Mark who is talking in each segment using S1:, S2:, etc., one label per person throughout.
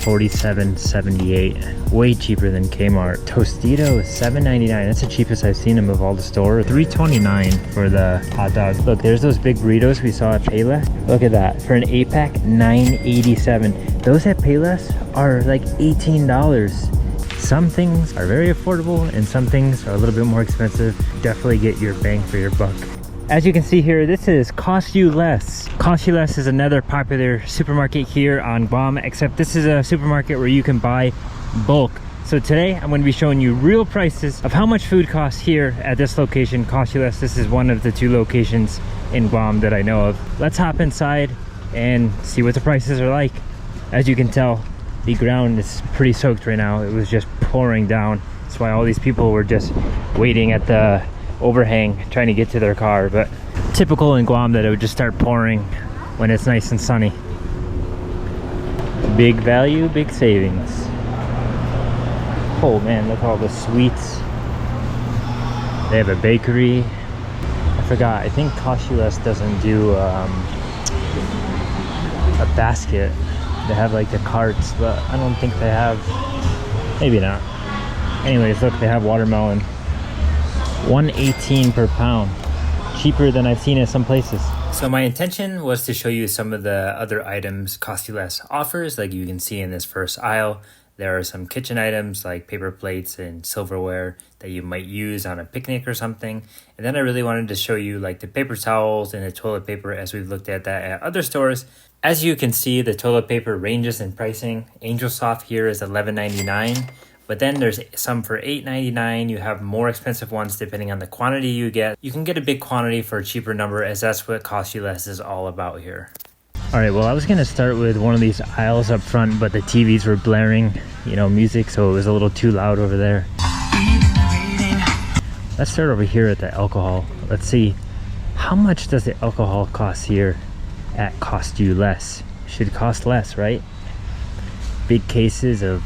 S1: $47.78. Way cheaper than Kmart. Tostitos, $7.99. That's the cheapest I've seen them of all the stores. $3.29 for the hot dogs. Look, there's those big burritos we saw at Payless. Look at that. For an 8-pack, $9.87. Those at Payless are like $18. Some things are very affordable and some things are a little bit more expensive. Definitely get your bang for your buck. As you can see here, this is Cost You Less. Cost You Less is another popular supermarket here on Guam, except this is a supermarket where you can buy bulk. So today I'm going to be showing you real prices of how much food costs here at this location, Cost You Less. This is one of the 2 locations in Guam that I know of. Let's hop inside and see what the prices are like. As you can tell, the ground is pretty soaked right now. It was just pouring down. That's why all these people were just waiting at the overhang trying to get to their car. But typical in Guam that it would just start pouring when it's nice and sunny. Big value, big savings. Oh man, look at all the sweets. They have a bakery. I forgot, I think Cost You Less doesn't do a basket. They have like the carts, but I don't think they have, maybe not. Anyways, look, they have watermelon. $1.18 per pound. Cheaper than I've seen at some places. So my intention was to show you some of the other items Cost You Less offers. Like you can see in this first aisle, there are some kitchen items like paper plates and silverware that you might use on a picnic or something. And then I really wanted to show you like the paper towels and the toilet paper as we've looked at that at other stores. As you can see, the toilet paper ranges in pricing. Angel Soft here is $11.99. But then there's some for $8.99. You have more expensive ones depending on the quantity you get. You can get a big quantity for a cheaper number, as that's what Cost You Less is all about here. All right, well, I was gonna start with one of these aisles up front, but the TVs were blaring, you know, music, so it was a little too loud over there. Let's start over here at the alcohol. Let's see, how much does the alcohol cost here at Cost You Less? Should cost less, right? Big cases of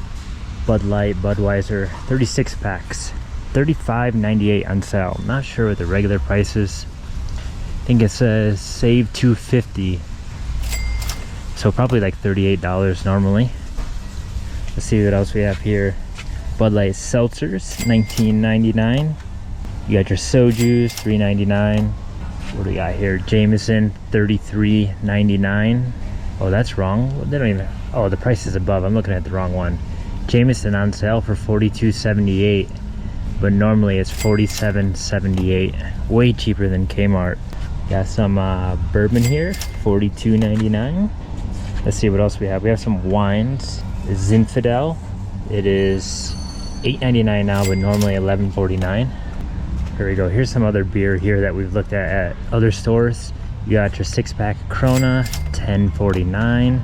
S1: Bud Light, Budweiser, 36 packs, $35.98 on sale. I'm not sure what the regular price is. I think it says save $2.50, so probably like $38 normally. Let's see what else we have here. Bud Light seltzers, $19.99. You got your soju's, $3.99. What do we got here? Jameson, $33.99. Oh, that's wrong. They don't even, oh, the price is above. I'm looking at the wrong one. Jameson on sale for $42.78, but normally it's $47.78. Way cheaper than Kmart. Got some bourbon here, $42.99. Let's see what else we have. We have some wines. Zinfandel. It is $8.99 now, but normally $11.49. Here we go. Here's some other beer here that we've looked at other stores. You got your 6-pack Corona, $10.49.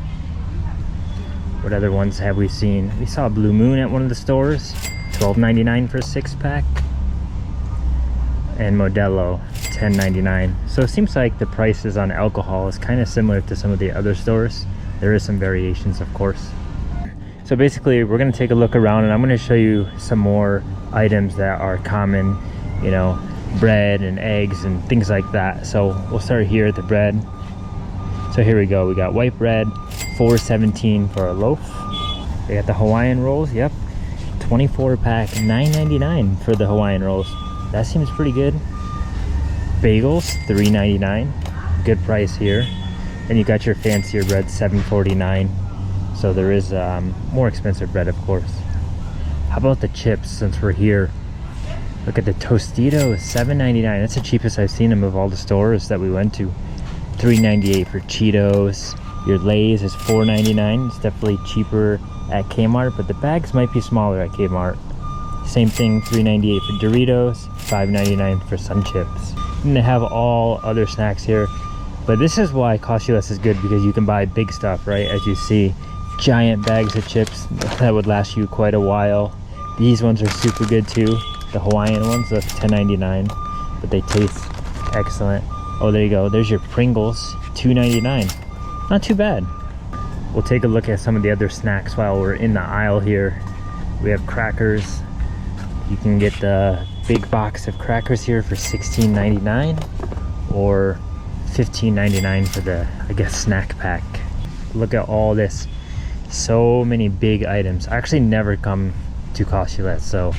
S1: What other ones have we seen? We saw Blue Moon at one of the stores, $12.99 for a 6-pack. And Modelo, $10.99. So it seems like the prices on alcohol is kind of similar to some of the other stores. There is some variations, of course. So basically, we're going to take a look around and I'm going to show you some more items that are common, you know, bread and eggs and things like that. So we'll start here at the bread. So here we go. We got white bread, $4.17 for a loaf. We got the Hawaiian rolls. Yep, 24-pack, $9.99 for the Hawaiian rolls. That seems pretty good. Bagels, $3.99. Good price here. And you got your fancier bread, $7.49. So there is more expensive bread, of course. How about the chips, since we're here? Look at the Tostitos, $7.99. That's the cheapest I've seen them of all the stores that we went to. $3.98 for Cheetos. Your Lay's is $4.99. It's definitely cheaper at Kmart, but the bags might be smaller at Kmart. Same thing, $3.98 for Doritos, $5.99 for some chips. And they have all other snacks here, but this is why Cost You Less is good, because you can buy big stuff, right? As you see, giant bags of chips that would last you quite a while. These ones are super good too. The Hawaiian ones, that's $10.99, but they taste excellent. Oh, there you go. There's your Pringles, $2.99. Not too bad. We'll take a look at some of the other snacks while we're in the aisle here. We have crackers. You can get the big box of crackers here for $16.99 or $15.99 for the, I guess, snack pack. Look at all this So many big items. I actually never come to Cost-U-Less, so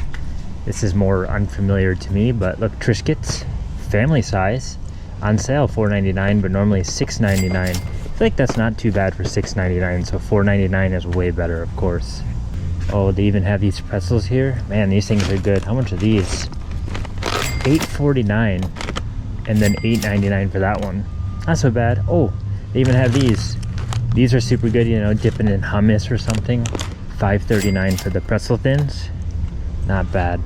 S1: this is more unfamiliar to me. But look, Triscuits, family size, on sale $4.99, but normally $6.99. I feel like that's not too bad for $6.99, so $4.99 is way better, of course. Oh, they even have these pretzels here. Man, these things are good. How much are these? $8.49, and then $8.99 for that one. Not so bad. Oh, they even have these. These are super good, you know, dipping in hummus or something. $5.39 for the pretzel thins. Not bad.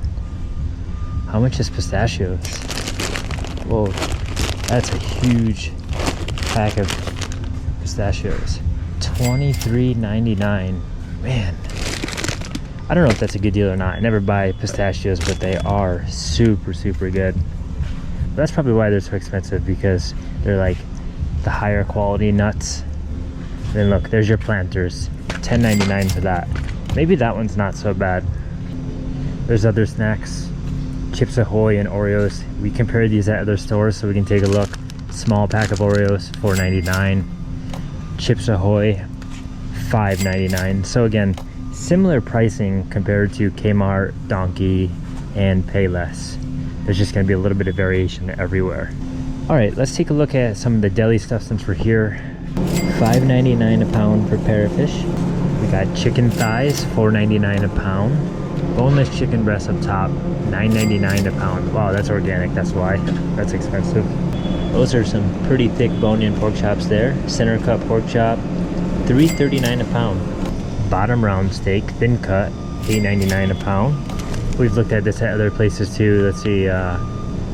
S1: How much is pistachios? Whoa, that's a huge pack of pistachios. $23.99. Man, I don't know if that's a good deal or not. I never buy pistachios, but they are super, super good. But that's probably why they're so expensive, because they're like the higher quality nuts. Then look, there's your Planters, $10.99 for that. Maybe that one's not so bad. There's other snacks, Chips Ahoy and Oreos. We compared these at other stores so we can take a look. Small pack of Oreos, $4.99. Chips Ahoy, $5.99. So again, similar pricing compared to Kmart, Donkey, and Payless. There's just gonna be a little bit of variation everywhere. All right, let's take a look at some of the deli stuff since we're here. $5.99 a pound for parafish. We got chicken thighs, $4.99 a pound. Boneless chicken breast up top, $9.99 a pound. Wow, that's organic, that's why. That's expensive. Those are some pretty thick bone-in pork chops there. Center cut pork chop, $3.39 a pound. Bottom round steak, thin cut, $8.99 a pound. We've looked at this at other places too. Let's see,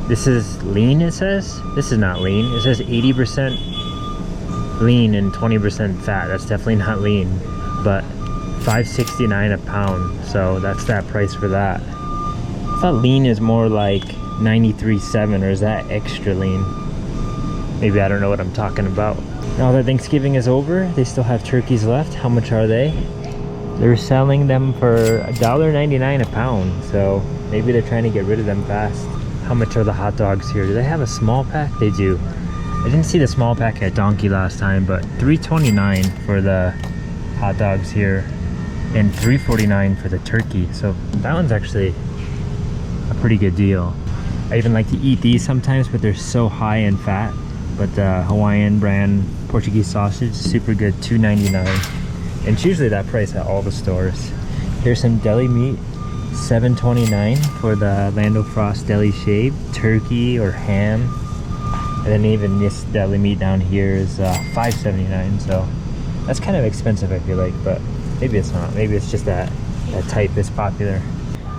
S1: this is lean, it says. This is not lean. It says 80% lean and 20% fat. That's definitely not lean, but $5.69 a pound, so that's that price for that. I thought lean is more like 93.7, or is that extra lean? Maybe I don't know what I'm talking about. Now that Thanksgiving is over, they still have turkeys left. How much are they? They're selling them for $1.99 a pound, so maybe they're trying to get rid of them fast. How much are the hot dogs here? Do they have a small pack? They do. I didn't see the small pack at Donkey last time, but $3.29 for the hot dogs here and $3.49 for the turkey. So that one's actually a pretty good deal. I even like to eat these sometimes, but they're so high in fat. But the Hawaiian brand Portuguese sausage, super good, $2.99. And it's usually that price at all the stores. Here's some deli meat, $7.29 for the Lando Frost deli shave, turkey or ham. And then even this deli meat down here is $5.79, so that's kind of expensive, I feel like, but maybe it's not. Maybe it's just that type is popular.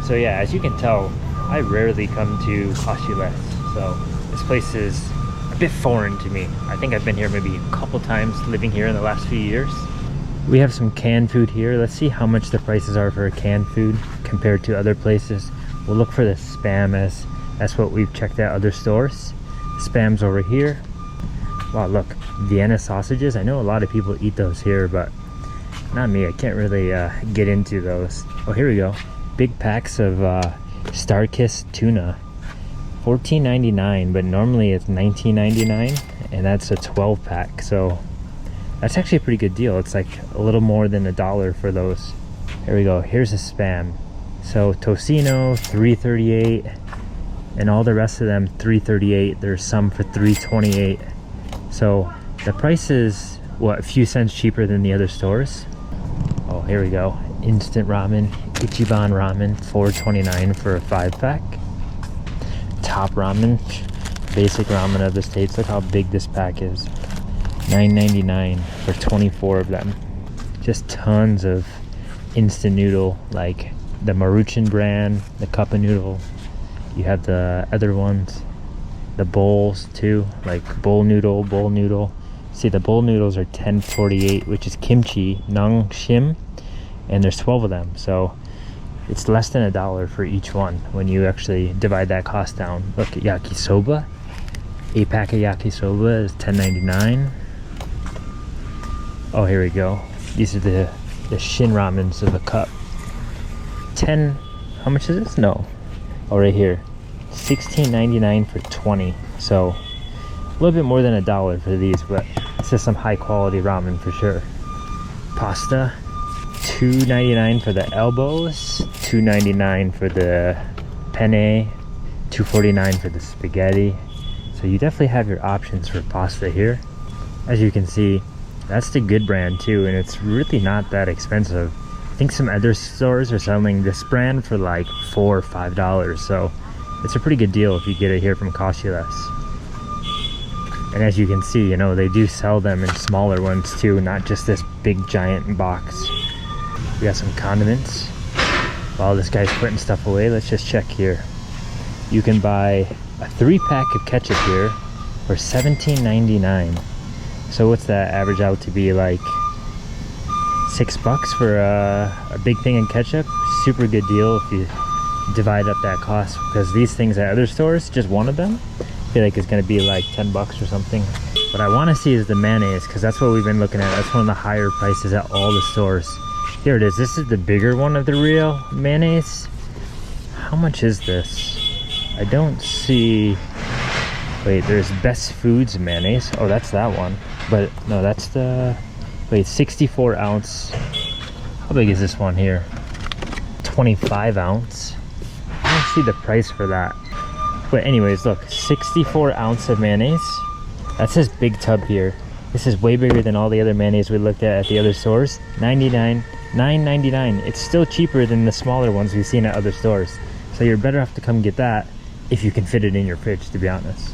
S1: So yeah, as you can tell, I rarely come to Cost-U-Less, so this place is a bit foreign to me. I think I've been here maybe a couple times living here in the last few years. We have some canned food here. Let's see how much the prices are for canned food compared to other places. We'll look for the Spam, as that's what we've checked at other stores. Spam's over here. Wow, look, Vienna sausages. I know a lot of people eat those here, but not me. I can't really get into those. Oh, here we go. Big packs of Star-Kissed tuna, $14.99, but normally it's $19.99, and that's a 12 pack, so that's actually a pretty good deal. It's like a little more than $1 for those. Here we go. Here's a Spam. So tocino, $3.38, and all the rest of them $3.38. There's some for $3.28. So the price is what, a few cents cheaper than the other stores. Oh, here we go. Instant ramen, Ichiban ramen, $4.29 for a 5-pack. Top ramen, basic ramen of the States. Look how big this pack is. $9.99 for 24 of them. Just tons of instant noodle, like the Maruchan brand, the cup of noodle. You have the other ones, the bowls too, like bowl noodle. See, the bowl noodles are $10.48, which is kimchi nang shim, and there's 12 of them, so it's less than $1 for each one when you actually divide that cost down. Look at yakisoba. 8-pack of yakisoba is $10.99. Oh, here we go. These are the shin ramens of a cup. How much is this? No. Oh, right here. $16.99 for 20. So a little bit more than $1 for these, but this is some high quality ramen for sure. Pasta, $2.99 for the elbows, $2.99 for the penne, $2.49 for the spaghetti. So you definitely have your options for pasta here. As you can see, that's the good brand too, and it's really not that expensive. I think some other stores are selling this brand for like $4 or $5, so it's a pretty good deal if you get it here from Cost You Less. And as you can see, you know, they do sell them in smaller ones too, not just this big giant box. We got some condiments. While this guy's putting stuff away, let's just check here. You can buy a 3-pack of ketchup here for $17.99. So what's that average out to be, like $6 for a big thing of ketchup? Super good deal if you divide up that cost, because these things at other stores, just one of them, I feel like it's gonna be like $10 or something. What I want to see is the mayonnaise, because that's what we've been looking at. That's one of the higher prices at all the stores. Here it is. This is the bigger one of the real mayonnaise. How much is this? I don't see. Wait, there's Best Foods mayonnaise. Oh, that's that one. But no, that's the, wait, 64 ounce. How big is this one here? 25 ounce. I don't see the price for that. But anyways, look, 64 ounce of mayonnaise. That's this big tub here. This is way bigger than all the other mayonnaise we looked at the other stores. $9.99. It's still cheaper than the smaller ones we've seen at other stores. So you're better off to come get that if you can fit it in your fridge, to be honest.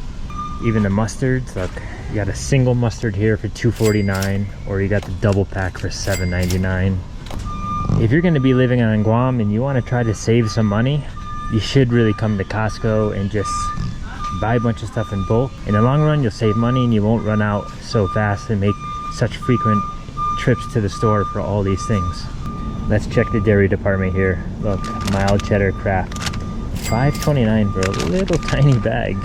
S1: Even the mustards, look, you got a single mustard here for $2.49, or you got the double pack for $7.99. If you're going to be living on Guam and you want to try to save some money, you should really come to Costco and just buy a bunch of stuff in bulk. In the long run, you'll save money and you won't run out so fast and make such frequent trips to the store for all these things. Let's check the dairy department here. Look, mild cheddar Kraft, $5.29 for a little tiny bag.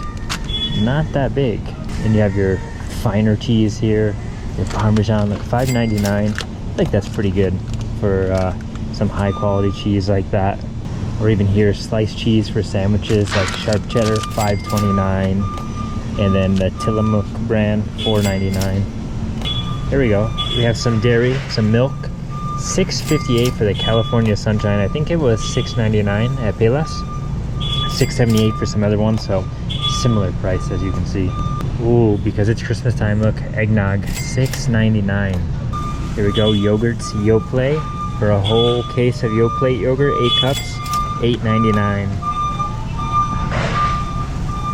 S1: Not that big. And you have your finer cheese here, your Parmesan, like $5.99. I think that's pretty good for some high quality cheese like that. Or even here, sliced cheese for sandwiches like sharp cheddar, $5.29. And then the Tillamook brand, $4.99. There we go. We have some dairy, some milk, $6.58 for the California Sunshine. I think it was $6.99 at Payless, $6.78 for some other ones, so similar price as you can see. Ooh, because it's Christmas time, look, eggnog, $6.99. Here we go, yogurts, Yoplait, for a whole case of Yoplait yogurt, 8 cups, $8.99.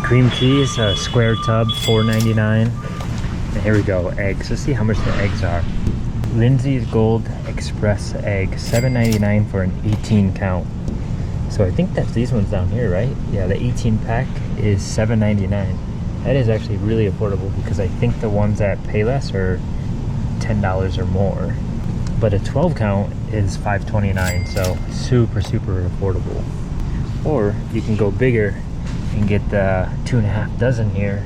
S1: Cream cheese, a square tub, $4.99. And here we go, eggs. Let's see how much the eggs are. Lindsay's Gold Express egg, $7.99 for an 18 count. So I think that's these ones down here, right? Yeah, the 18 pack is $7.99. That is actually really affordable, because I think the ones at Payless are $10 or more. But a 12 count is $5.29, so super affordable. Or you can go bigger and get the 2.5 dozen here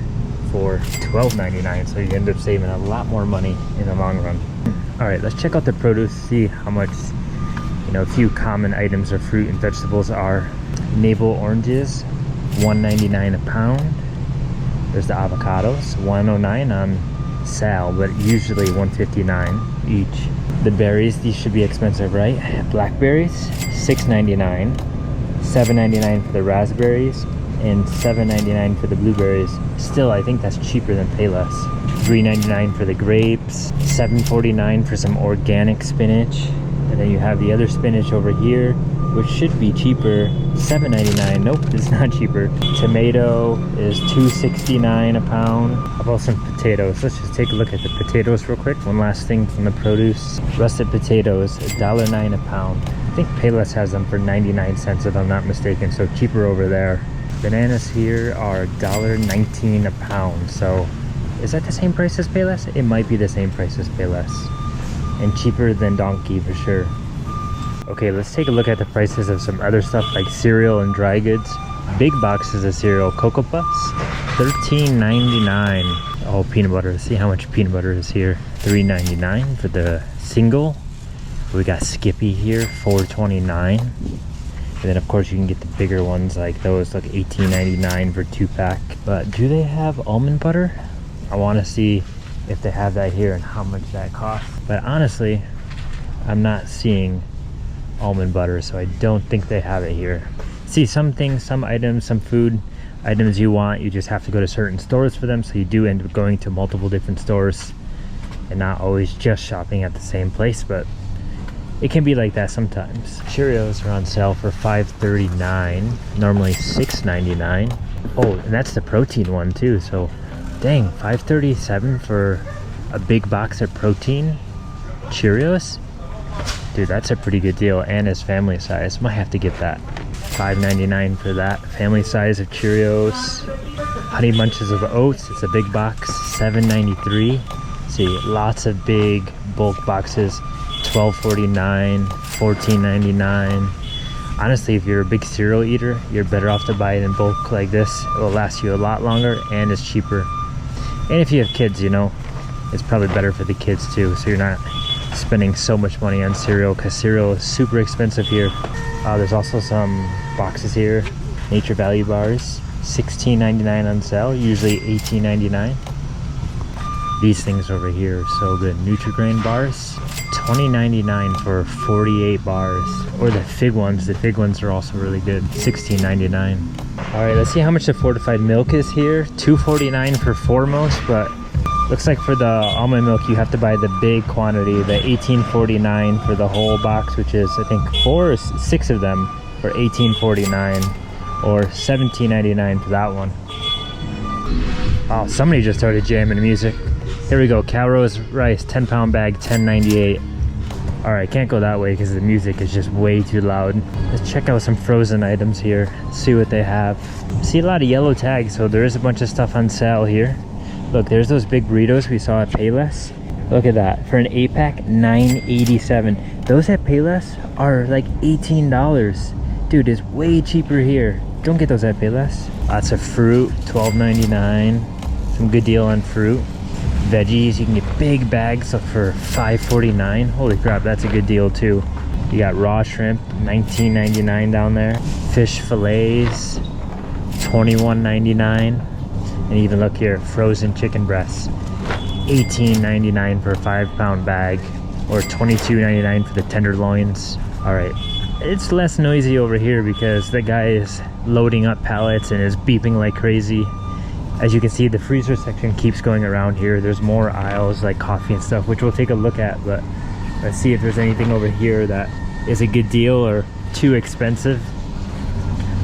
S1: for $12.99, so you end up saving a lot more money in the long run. All right, let's check out the produce, see how much, you know, a few common items of fruit and vegetables are. Navel oranges, $1.99 a pound. There's the avocados, $1.09 on sale, but usually $1.59 each. The berries, these should be expensive, right? Blackberries, $6.99, $7.99 for the raspberries, and $7.99 for the blueberries. Still, I think that's cheaper than Payless. $3.99 for the grapes, $7.49 for some organic spinach. And then you have the other spinach over here, which should be cheaper, $7.99. Nope, it's not cheaper. Tomato is $2.69 a pound. How about some potatoes? Let's just take a look at the potatoes real quick. One last thing from the produce. Russet potatoes, $1.09 a pound. I think Payless has them for 99 cents if I'm not mistaken, so cheaper over there. Bananas here are $1.19 a pound. So is that the same price as Payless? It might be the same price as Payless. And cheaper than Donkey for sure. Okay, let's take a look at the prices of some other stuff like cereal and dry goods. Big boxes of cereal, Cocoa Puffs, $13.99. Oh, peanut butter. Let's see how much peanut butter is here. $3.99 for the single. We got Skippy here, $4.29. And then of course you can get the bigger ones like those, like $18.99 for 2-pack. But do they have almond butter? I want to see if they have that here and how much that costs. But honestly, I'm not seeing almond butter, so I don't think they have it here. See, some things, some items, some food items you want, you just have to go to certain stores for them, so you do end up going to multiple different stores and not always just shopping at the same place, but it can be like that sometimes. Cheerios are on sale for $5.39, normally $6.99. Oh, and that's the protein one too, so dang, $5.37 for a big box of protein Cheerios? Dude, that's a pretty good deal, and it's family size. Might have to get that. $5.99 for that family size of Cheerios. Honey Bunches of Oats, it's a big box, $7.93. See, lots of big bulk boxes, $12.49, $14.99. Honestly, if you're a big cereal eater, you're better off to buy it in bulk like this. It will last you a lot longer and it's cheaper. And if you have kids, you know, it's probably better for the kids too, so you're not spending so much money on cereal, because cereal is super expensive here. There's also some boxes here, Nature Value bars, $16.99 on sale, usually $18.99. These things over here are so good. Nutri-Grain bars, $20.99 for 48 bars. Or the fig ones. The fig ones are also really good, $16.99. All right, let's see how much the fortified milk is here. $2.49 for Foremost, but looks like for the almond milk you have to buy the big quantity, the $18.49 for the whole box, which is I think 4 or 6 of them for $18.49, or $17.99 for that one. Wow, somebody just started jamming music. Here we go, Calrose rice, 10-pound bag, $10.98. All right, can't go that way because the music is just way too loud. Let's check out some frozen items here, see what they have. See a lot of yellow tags, so there is a bunch of stuff on sale here. Look, there's those big burritos we saw at Payless. Look at that, for an 8-pack, $9.87. Those at Payless are like $18. Dude, it's way cheaper here. Don't get those at Payless. Lots of fruit, $12.99. Some good deal on fruit. Veggies, you can get big bags for $5.49. Holy crap, that's a good deal too. You got raw shrimp, $19.99 down there. Fish fillets, $21.99. And even look here, frozen chicken breasts, $18.99 for a 5-pound bag, or $22.99 for the tenderloins. All right, it's less noisy over here because the guy is loading up pallets and is beeping like crazy. As you can see, the freezer section keeps going around here. There's more aisles like coffee and stuff, which we'll take a look at, but let's see if there's anything over here that is a good deal or too expensive.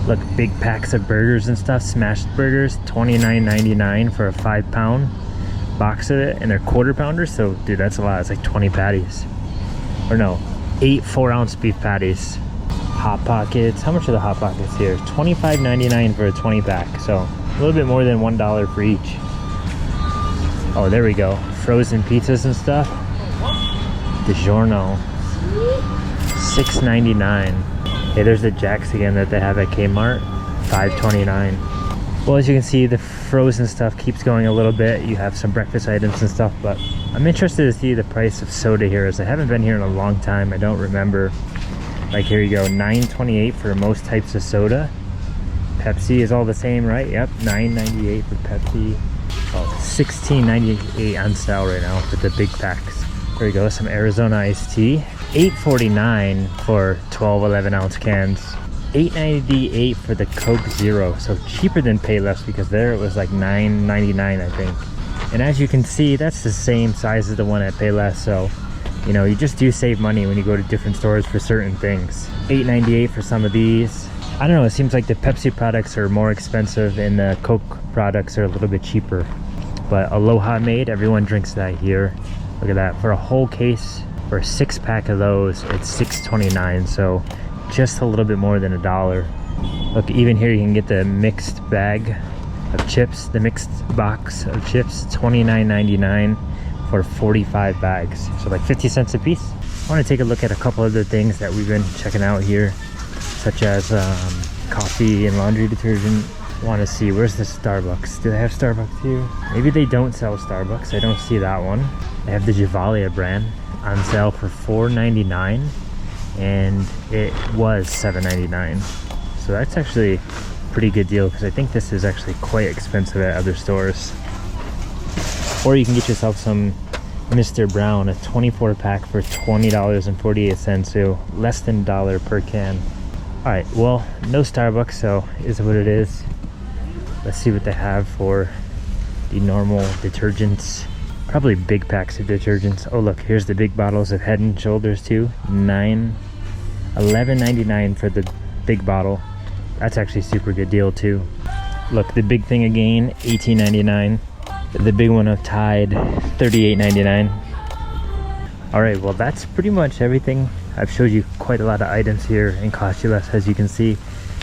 S1: Look, big packs of burgers and stuff, smashed burgers, $29.99 for a 5-pound box of it, and they're quarter pounders, so dude, that's a lot. It's like 20 patties. Or no, 8 4-ounce beef patties. Hot Pockets, how much are the Hot Pockets here? $25.99 for a 20-pack, so a little bit more than $1 for each. Oh, there we go. Frozen pizzas and stuff. DiGiorno, $6.99. Hey, there's the Jacks again that they have at Kmart, $5.29. Well, as you can see, the frozen stuff keeps going a little bit. You have some breakfast items and stuff, but I'm interested to see the price of soda here, as I haven't been here in a long time. I don't remember. Like, here you go, $9.28 for most types of soda. Pepsi is all the same, right? Yep, $9.98 for Pepsi. Oh, $16.98 on sale right now for the big packs. There you go, some Arizona iced tea. $8.49 for 12 11-ounce cans. $8.98 for the Coke Zero, so cheaper than Payless, because there it was like $9.99 I think. And as you can see, that's the same size as the one at Payless, so you know, you just do save money when you go to different stores for certain things. $8.98 for some of these. I don't know, it seems like the Pepsi products are more expensive and the Coke products are a little bit cheaper. But Aloha Made, everyone drinks that here. Look at that, for a whole case, for a 6-pack of those, it's $6.29, so just a little bit more than $1. Look, even here you can get the mixed bag of chips, the mixed box of chips, $29.99 for 45 bags, so like 50 cents a piece. I want to take a look at a couple other things that we've been checking out here, such as coffee and laundry detergent. I want to see, where's the Starbucks? Do they have Starbucks here? Maybe they don't sell Starbucks. I don't see that one. They have the Javalia brand on sale for $4.99, and it was $7.99. So that's actually a pretty good deal, because I think this is actually quite expensive at other stores. Or you can get yourself some Mr. Brown, a 24 pack for $20.48, so less than $1 per can. All right, well, no Starbucks, so is what it is. Let's see what they have for the normal detergents. Probably big packs of detergents. Oh look, here's the big bottles of Head and Shoulders too. $11.99 for the big bottle. That's actually a super good deal too. Look, the big thing again, $18.99. The big one of Tide, $38.99. All right, well, that's pretty much everything. I've showed you quite a lot of items here and cost you less, as you can see.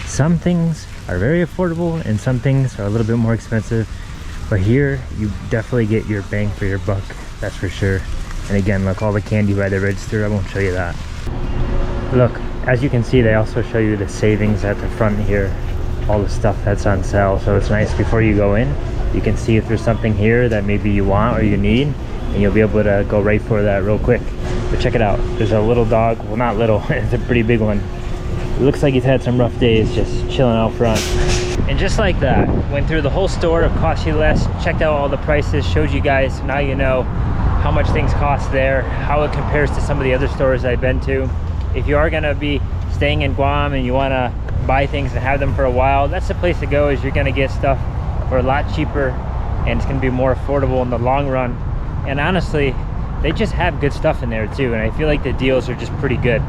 S1: Some things are very affordable and some things are a little bit more expensive, but here you definitely get your bang for your buck, that's for sure. And again, look, all the candy by the register. I won't show you that. Look, as you can see, they also show you the savings at the front here, all the stuff that's on sale. So it's nice, before you go in, you can see if there's something here that maybe you want or you need, and you'll be able to go right for that real quick. But check it out, there's a little dog. Well, not little, it's a pretty big one. It looks like he's had some rough days just chilling out front. And just like that, went through the whole store of Cost You Less, checked out all the prices, showed you guys. Now you know how much things cost there, how it compares to some of the other stores I've been to. If you are gonna be staying in Guam and you wanna buy things and have them for a while, that's the place to go. Is you're gonna get stuff for a lot cheaper and it's gonna be more affordable in the long run. And honestly, they just have good stuff in there too, and I feel like the deals are just pretty good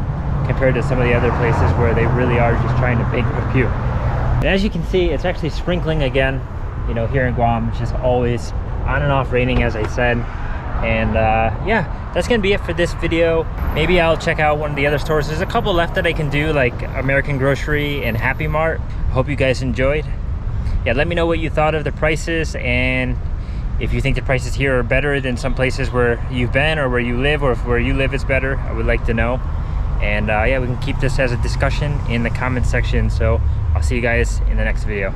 S1: compared to some of the other places where they really are just trying to bankrupt you. And as you can see, it's actually sprinkling again, you know, here in Guam. It's just always on and off raining, as I said. And yeah, that's gonna be it for this video. Maybe I'll check out one of the other stores. There's a couple left that I can do, like American Grocery and Happy Mart. Hope you guys enjoyed. Yeah, let me know what you thought of the prices, and if you think the prices here are better than some places where you've been or where you live, or if where you live is better. I would like to know. And yeah, we can keep this as a discussion in the comment section. So I'll see you guys in the next video.